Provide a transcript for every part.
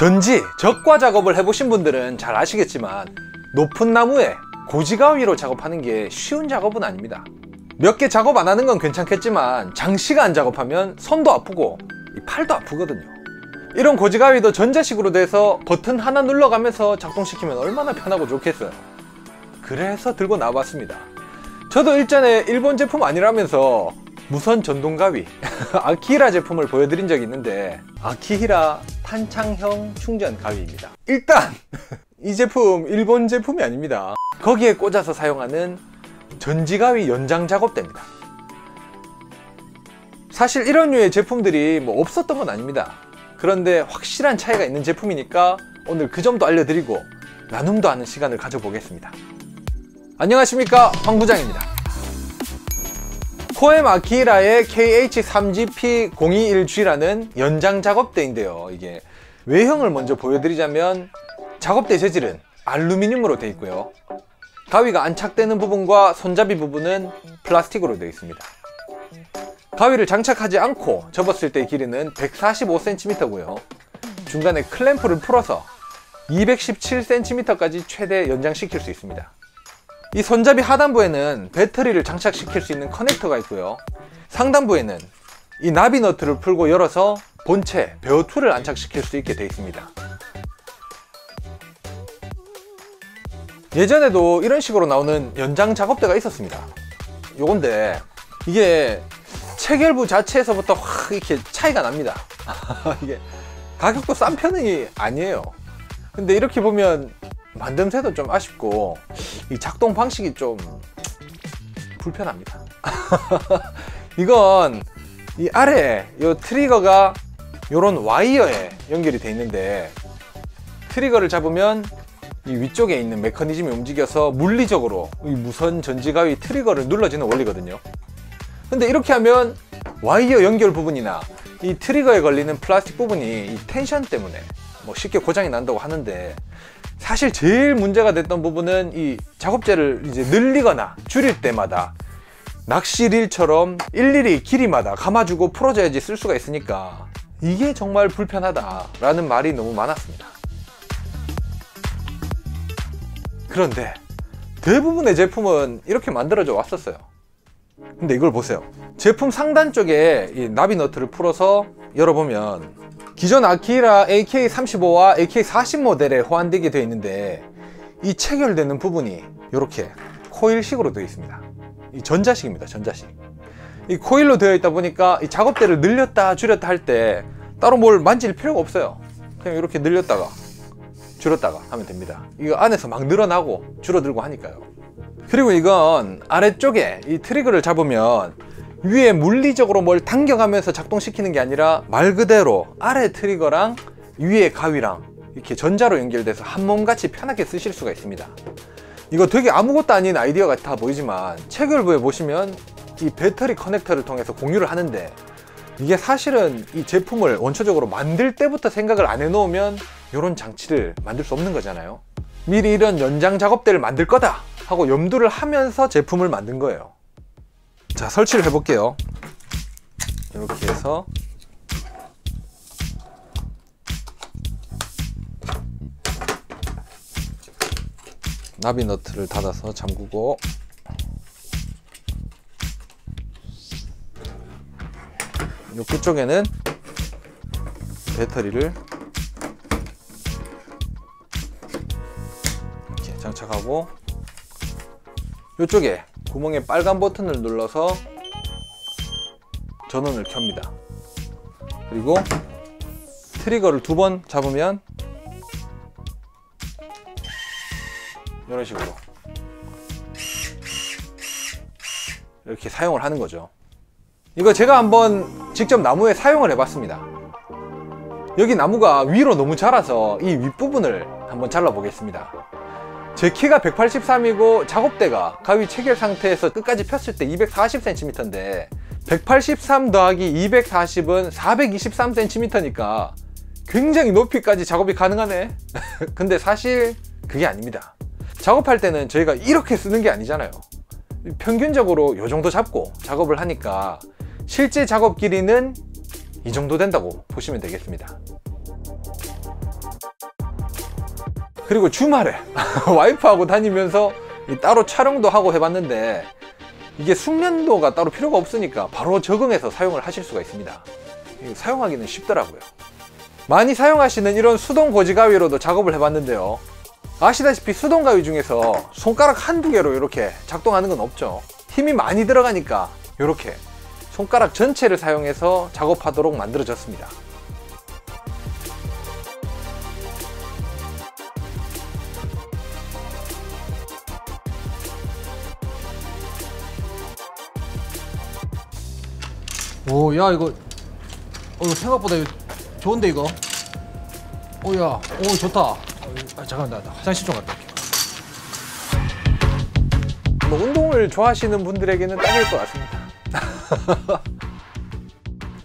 전지, 적과 작업을 해보신 분들은 잘 아시겠지만 높은 나무에 고지가위로 작업하는 게 쉬운 작업은 아닙니다. 몇 개 작업 안 하는 건 괜찮겠지만 장시간 작업하면 손도 아프고 팔도 아프거든요. 이런 고지가위도 전자식으로 돼서 버튼 하나 눌러가면서 작동시키면 얼마나 편하고 좋겠어요. 그래서 들고 나와봤습니다. 저도 일전에 일본 제품 아니라면서 무선 전동가위 아키히라 제품을 보여드린 적이 있는데, 아키히라 탄창형 충전 가위입니다. 일단 이 제품 일본 제품이 아닙니다. 거기에 꽂아서 사용하는 전지가위 연장 작업대입니다. 사실 이런 류의 제품들이 뭐 없었던 건 아닙니다. 그런데 확실한 차이가 있는 제품이니까 오늘 그 점도 알려드리고 나눔도 하는 시간을 가져보겠습니다. 안녕하십니까, 황 부장입니다. 코엠 아키히라의 KH3GP021G라는 연장 작업대인데요. 이게 외형을 먼저 보여드리자면 작업대 재질은 알루미늄으로 되어 있고요. 가위가 안착되는 부분과 손잡이 부분은 플라스틱으로 되어 있습니다. 가위를 장착하지 않고 접었을 때의 길이는 145cm고요. 중간에 클램프를 풀어서 217cm까지 최대 연장시킬 수 있습니다. 이 손잡이 하단부에는 배터리를 장착시킬 수 있는 커넥터가 있고요. 상단부에는 이 나비 너트를 풀고 열어서 본체 베어2를 안착시킬 수 있게 되어 있습니다. 예전에도 이런 식으로 나오는 연장 작업대가 있었습니다. 요건데 이게 체결부 자체에서부터 확 이렇게 차이가 납니다. 이게 가격도 싼 편이 아니에요. 근데 이렇게 보면 만듦새도 좀 아쉽고 이 작동 방식이 좀 불편합니다. 이건 이 아래 요 트리거가 요런 와이어에 연결이 되어 있는데, 트리거를 잡으면 이 위쪽에 있는 메커니즘이 움직여서 물리적으로 이 무선 전지가위 트리거를 눌러지는 원리거든요. 근데 이렇게 하면 와이어 연결 부분이나 이 트리거에 걸리는 플라스틱 부분이 이 텐션 때문에 뭐 쉽게 고장이 난다고 하는데, 사실 제일 문제가 됐던 부분은 이 작업재를 이제 늘리거나 줄일 때마다 낚시릴처럼 일일이 길이마다 감아주고 풀어줘야지 쓸 수가 있으니까 이게 정말 불편하다라는 말이 너무 많았습니다. 그런데 대부분의 제품은 이렇게 만들어져 왔었어요. 근데 이걸 보세요. 제품 상단 쪽에 이 나비 너트를 풀어서 열어보면 기존 아키히라 AK35와 AK40 모델에 호환되게 되어 있는데, 이 체결되는 부분이 이렇게 코일식으로 되어 있습니다. 이 전자식입니다. 전자식. 이 코일로 되어 있다 보니까 이 작업대를 늘렸다 줄였다 할 때 따로 뭘 만질 필요가 없어요. 그냥 이렇게 늘렸다가 줄였다가 하면 됩니다. 이거 안에서 막 늘어나고 줄어들고 하니까요. 그리고 이건 아래쪽에 이 트리거를 잡으면 위에 물리적으로 뭘 당겨가면서 작동시키는 게 아니라 말 그대로 아래 트리거랑 위에 가위랑 이렇게 전자로 연결돼서 한 몸같이 편하게 쓰실 수가 있습니다. 이거 되게 아무것도 아닌 아이디어 같아 보이지만 체결부에 보시면 이 배터리 커넥터를 통해서 공유를 하는데, 이게 사실은 이 제품을 원초적으로 만들 때부터 생각을 안 해놓으면 이런 장치를 만들 수 없는 거잖아요. 미리 이런 연장 작업대를 만들 거다 하고 염두를 하면서 제품을 만든 거예요. 자, 설치를 해볼게요. 이렇게 해서 나비 너트를 닫아서 잠그고, 요 끝쪽에는 배터리를 이렇게 장착하고, 이쪽에 구멍에 빨간 버튼을 눌러서 전원을 켭니다. 그리고 트리거를 2번 잡으면 이런 식으로 이렇게 사용을 하는 거죠. 이거 제가 한번 직접 나무에 사용을 해봤습니다. 여기 나무가 위로 너무 자라서 이 윗부분을 한번 잘라 보겠습니다. 제 키가 183이고 작업대가 가위 체결 상태에서 끝까지 폈을 때 240cm인데 183 더하기 240은 423cm니까 굉장히 높이까지 작업이 가능하네. 근데 사실 그게 아닙니다. 작업할 때는 저희가 이렇게 쓰는 게 아니잖아요. 평균적으로 이 정도 잡고 작업을 하니까 실제 작업 길이는 이 정도 된다고 보시면 되겠습니다. 그리고 주말에 와이프하고 다니면서 따로 촬영도 하고 해봤는데 이게 숙련도가 따로 필요가 없으니까 바로 적응해서 사용을 하실 수가 있습니다. 사용하기는 쉽더라고요. 많이 사용하시는 이런 수동 고지 가위로도 작업을 해봤는데요. 아시다시피 수동 가위 중에서 손가락 한두 개로 이렇게 작동하는 건 없죠. 힘이 많이 들어가니까 이렇게 손가락 전체를 사용해서 작업하도록 만들어졌습니다. 오, 야, 이거 생각보다 이거 좋은데, 이거? 오, 야, 오, 좋다. 잠깐만, 나 화장실 좀 갔다 올게. 뭐 운동을 좋아하시는 분들에게는 딱일 것 같습니다.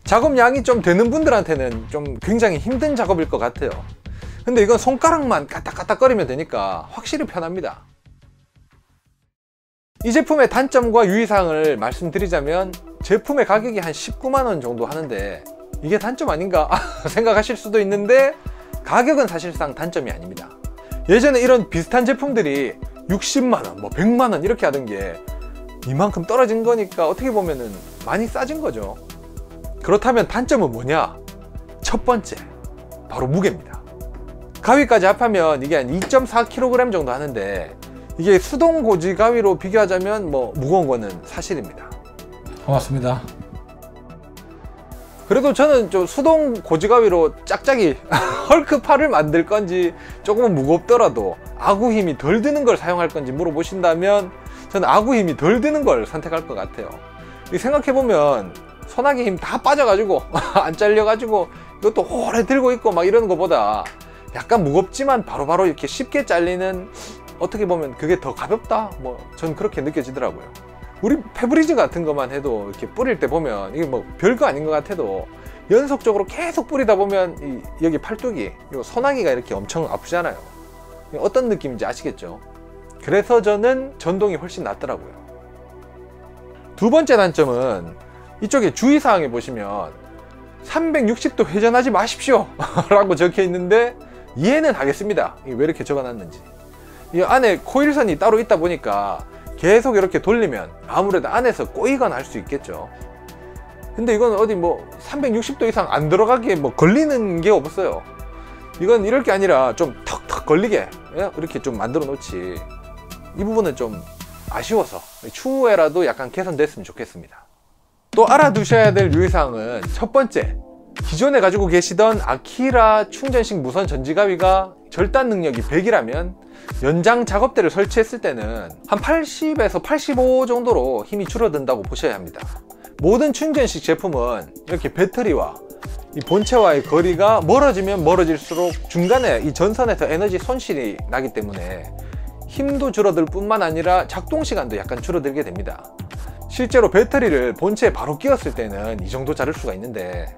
작업량이 좀 되는 분들한테는 좀 굉장히 힘든 작업일 것 같아요. 근데 이건 손가락만 까딱까딱거리면 되니까 확실히 편합니다. 이 제품의 단점과 유의사항을 말씀드리자면 제품의 가격이 한 19만원 정도 하는데 이게 단점 아닌가 생각하실 수도 있는데 가격은 사실상 단점이 아닙니다. 예전에 이런 비슷한 제품들이 60만원, 뭐 100만원 이렇게 하던 게 이만큼 떨어진 거니까 어떻게 보면은 많이 싸진 거죠. 그렇다면 단점은 뭐냐? 첫 번째, 바로 무게입니다. 가위까지 합하면 이게 한 2.4kg 정도 하는데 이게 수동 고지 가위로 비교하자면 뭐 무거운 거는 사실입니다. 고맙습니다. 그래도 저는 좀 수동 고지 가위로 짝짝이 헐크 팔을 만들 건지 조금은 무겁더라도 아구 힘이 덜 드는 걸 사용할 건지 물어보신다면 저는 아구 힘이 덜 드는 걸 선택할 것 같아요. 생각해보면 손아귀 힘 다 빠져가지고 안 잘려가지고 이것도 오래 들고 있고 막 이러는 것보다 약간 무겁지만 바로바로 이렇게 쉽게 잘리는, 어떻게 보면 그게 더 가볍다? 뭐 전 그렇게 느껴지더라고요. 우리 페브리즈 같은 것만 해도 이렇게 뿌릴 때 보면 이게 뭐 별거 아닌 것 같아도 연속적으로 계속 뿌리다 보면 여기 팔뚝이, 이 손아귀가 이렇게 엄청 아프잖아요. 어떤 느낌인지 아시겠죠? 그래서 저는 전동이 훨씬 낫더라고요. 두 번째 단점은 이쪽에 주의사항에 보시면 360도 회전하지 마십시오 라고 적혀 있는데 이해는 하겠습니다. 이게 왜 이렇게 적어놨는지. 이 안에 코일선이 따로 있다 보니까 계속 이렇게 돌리면 아무래도 안에서 꼬이거나 할 수 있겠죠. 근데 이건 어디 뭐 360도 이상 안 들어가기에 뭐 걸리는 게 없어요. 이건 이럴 게 아니라 좀 턱턱 걸리게 이렇게 좀 만들어 놓지. 이 부분은 좀 아쉬워서 추후에라도 약간 개선됐으면 좋겠습니다. 또 알아두셔야 될 유의사항은 첫 번째, 기존에 가지고 계시던 아키라 충전식 무선 전지가위가 절단 능력이 100이라면 연장 작업대를 설치했을 때는 한 80에서 85 정도로 힘이 줄어든다고 보셔야 합니다. 모든 충전식 제품은 이렇게 배터리와 이 본체와의 거리가 멀어지면 멀어질수록 중간에 이 전선에서 에너지 손실이 나기 때문에 힘도 줄어들 뿐만 아니라 작동 시간도 약간 줄어들게 됩니다. 실제로 배터리를 본체에 바로 끼웠을 때는 이 정도 자를 수가 있는데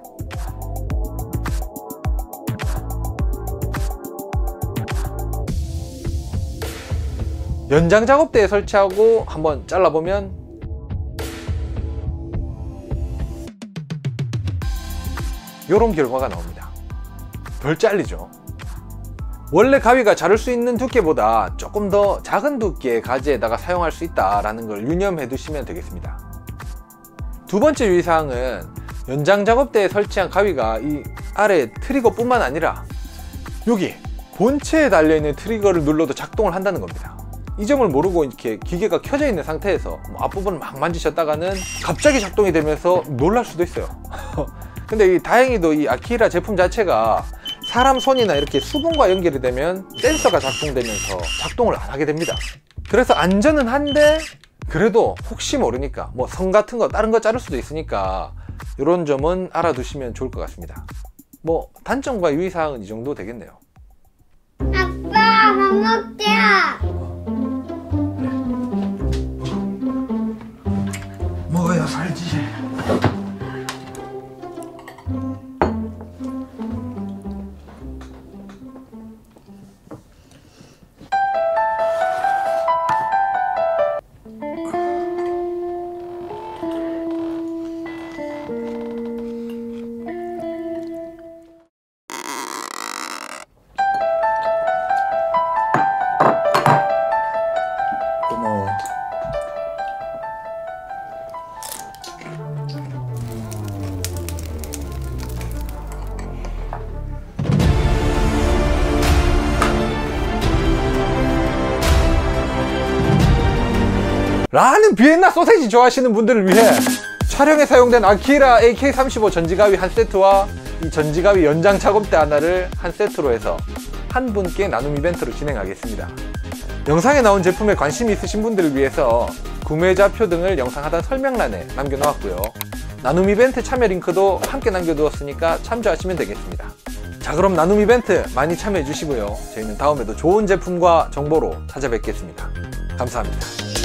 연장 작업대에 설치하고 한번 잘라보면 이런 결과가 나옵니다. 덜 잘리죠. 원래 가위가 자를 수 있는 두께보다 조금 더 작은 두께의 가지에다가 사용할 수 있다는 걸 유념해 두시면 되겠습니다. 두 번째 유의사항은 연장 작업대에 설치한 가위가 이 아래 트리거뿐만 아니라 여기 본체에 달려있는 트리거를 눌러도 작동을 한다는 겁니다. 이 점을 모르고 이렇게 기계가 켜져 있는 상태에서 앞부분을 막 만지셨다가는 갑자기 작동이 되면서 놀랄 수도 있어요. 근데 다행히도 이 아키라 제품 자체가 사람 손이나 이렇게 수분과 연결이 되면 센서가 작동되면서 작동을 안 하게 됩니다. 그래서 안전은 한데 그래도 혹시 모르니까 뭐 선 같은 거 다른 거 자를 수도 있으니까 이런 점은 알아두시면 좋을 것 같습니다. 뭐 단점과 유의사항은 이 정도 되겠네요. 아빠, 밥 먹자. 먹어야 살지. 라는 비엔나 소세지 좋아하시는 분들을 위해 촬영에 사용된 아키라 AK-35 전지가위 한 세트와 이 전지가위 연장 작업대 하나를 한 세트로 해서 한 분께 나눔 이벤트로 진행하겠습니다. 영상에 나온 제품에 관심이 있으신 분들을 위해서 구매자표 등을 영상 하단 설명란에 남겨놓았고요. 나눔 이벤트 참여 링크도 함께 남겨두었으니까 참조하시면 되겠습니다. 자, 그럼 나눔 이벤트 많이 참여해 주시고요. 저희는 다음에도 좋은 제품과 정보로 찾아뵙겠습니다. 감사합니다.